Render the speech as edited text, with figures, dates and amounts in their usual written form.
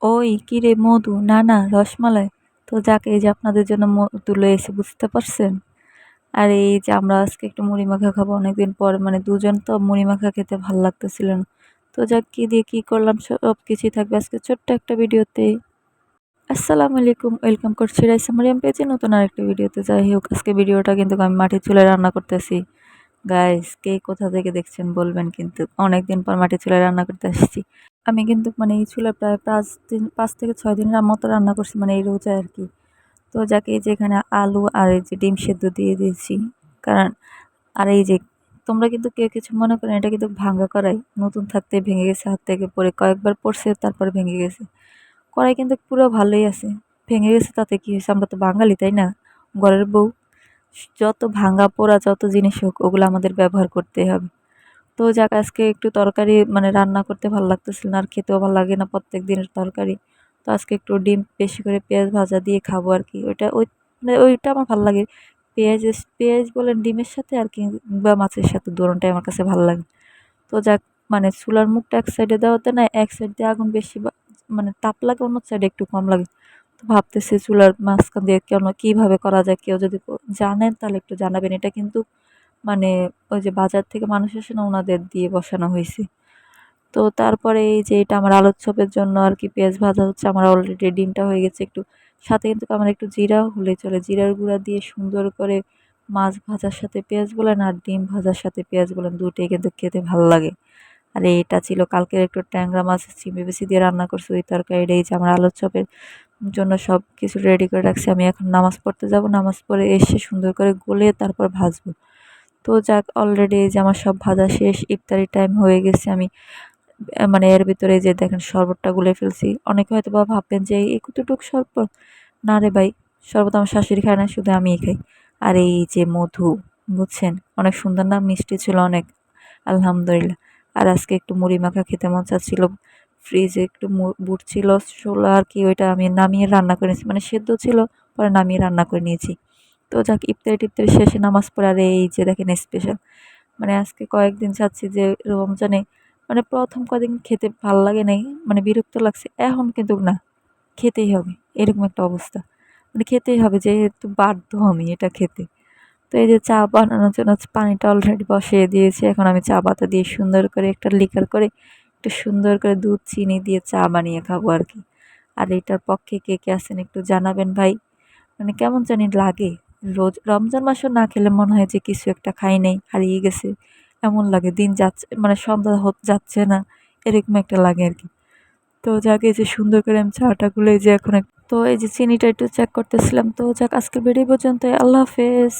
ওই কিরে মধু, না না রসমালাই। তো যাক, এই যে আপনাদের জন্য মধু লয়ে এসে, বুঝতে পারছেন? আর এই যে আমরা আজকে একটু মুড়ি মাখা খাবো অনেকদিন পর, মানে দুজন তো মুড়ি মাখা খেতে ভাল লাগতেছিল না। তো যাক, কি দিয়ে কি করলাম সব কিছুই থাকবে আজকে ছোট্ট একটা ভিডিওতে। আসসালামু আলাইকুম, ওয়েলকাম করছি রাইসা মরিয়াম পেজে নতুন আরেকটা ভিডিওতে। যাই হোক, আজকে ভিডিওটা কিন্তু আমি মাটির চুলায় রান্না করতেছি। গাইস, কে কোথা থেকে দেখছেন বলবেন কিন্তু। অনেকদিন পর মাটির চুলায় রান্না করতে আসছি। আমি কিন্তু মানে এই চুলায় প্রায় 5 দিন, 5 থেকে 6 দিনের মতো রান্না করছি, মানে এই রোজায় আর কি। তো যাকে এই যে এখানে আলু আর এই যে ডিম সেদ্ধ দিয়ে দিয়েছি। কারণ আর এই যে, তোমরা কিন্তু কেউ কিছু মনে করেন, এটা কিন্তু ভাঙা কড়াই, নতুন থাকতে ভেঙে গেছে, হাত থেকে পড়ে কয়েকবার পড়ছে, তারপর ভেঙে গেছে। কড়াই কিন্তু পুরো ভালোই আছে। ভেঙে গেছে তাতে কি হয়েছে, আমরা তো বাঙালি তাই না, ঘরের বউ। যত ভাঙা পোড়া যত জিনিস হোক, ওগুলো আমাদের ব্যবহার করতেই হবে। তো যাক, আজকে একটু তরকারি মানে রান্না করতে ভালো লাগতেছিল না, আর খেতেও ভালো লাগে না প্রত্যেক দিনের তরকারি। তো আজকে একটু ডিম বেশি করে পেঁয়াজ ভাজা দিয়ে খাবো আর কি। ওইটা ওই মানে ওইটা আমার ভালো লাগে। পেঁয়াজ পেঁয়াজ বলেন ডিমের সাথে আর কি, বা মাছের সাথে, দোনোটাই আমার কাছে ভালো লাগে। তো যাক, মানে চুলার মুখটা এক সাইডে দেওয়াতে না, এক সাইড দিয়ে আগুন বেশি মানে তাপ লাগে, অন্য সাইডে একটু কম লাগে। তো ভাবতেছি চুলার মাঝখান দিয়ে কেন, কিভাবে করা যায়, কেউ যদি জানেন তাহলে একটু জানাবেন। এটা কিন্তু মানে ওই যে বাজার থেকে মানুষ আসে না, ওনাদের দিয়ে বসানো হয়েছে। তো তারপরে এই যে এটা আমার আলুর চপের জন্য আর কি পেঁয়াজ ভাজা হচ্ছে। আমার অলরেডি ডিমটা হয়ে গেছে একটু, সাথে কিন্তু আমার একটু জিরা হলে চলে, জিরার গুঁড়া দিয়ে সুন্দর করে মাছ ভাজার সাথে পেঁয়াজ বলেন আর ডিম ভাজার সাথে পেঁয়াজ বলেন, দুটোই কিন্তু খেতে ভালো লাগে। আর এটা ছিল কালকের একটু ট্যাংরা মাছ চিংড়ি বেশি দিয়ে রান্না করছি, ওই তরকারিটা। এই যে আমার আলুর চপের জন্য সব কিছু রেডি করে রাখছি। আমি এখন নামাজ পড়তে যাব, নামাজ পড়ে এসে সুন্দর করে গলিয়ে তারপর ভাজবো। তো যাক, অলরেডি এই যে আমার সব ভাজা শেষ, ইফতারি টাইম হয়ে গেছে। আমি মানে এর ভিতরে এই যে দেখেন শরবতটা গুলে ফেলছি। অনেকে হয়তো বা ভাববেন যে এই কতটুক শরবত। না রে ভাই, শরবত আমার শাশুড়ি খায় না, শুধু আমিই খাই। আর এই যে মধু, বুঝছেন, অনেক সুন্দর না, মিষ্টি ছিল অনেক, আলহামদুলিল্লাহ। আর আজকে একটু মুড়ি মাখা খেতে মন চাচ্ছিল। ফ্রিজে একটু বুট ছিল, ছোলা আর কি, ওইটা আমি নামিয়ে রান্না করে নিয়েছি, মানে সেদ্ধ ছিল, পরে নামিয়ে রান্না করে নিয়েছি। তো যাক, ইফতারি টিফতারি শেষে নামাজ পড়ে আর এই যে দেখেন স্পেশাল, মানে আজকে কয়েকদিন চাচ্ছি যে রমজানে, মানে প্রথম কদিন খেতে ভাল লাগে নাই, মানে বিরক্ত লাগছে, এখন কিন্তু না, খেতেই হবে, এরকম একটা অবস্থা। মানে খেতেই হবে, যেহেতু বাধ্য আমি এটা খেতে। তো এই যে চা বানানোর জন্য পানিটা অলরেডি বসিয়ে দিয়েছি। এখন আমি চা পাতা দিয়ে সুন্দর করে একটা লিকার করে, একটু সুন্দর করে দুধ চিনি দিয়ে চা বানিয়ে খাবো আর কি। আর এটার পক্ষে কে কে আছেন একটু জানাবেন ভাই। মানে কেমন জানি লাগে, রোজ রমজান মাসও না খেলে মনে হয় যে কিছু একটা খাই নাই, হারিয়ে গেছে এমন লাগে। দিন যাচ্ছে মানে সন্ধ্যা যাচ্ছে না, এরকম একটা লাগে আর কি। তো যাক, এই যে সুন্দর করে আমি চাটা গুলো এই যে এখন তো এই যে চিনিটা একটু চেক করতেছিলাম। তো যাক, আজকের ভিডিও পর্যন্ত, আল্লাহ হাফেজ।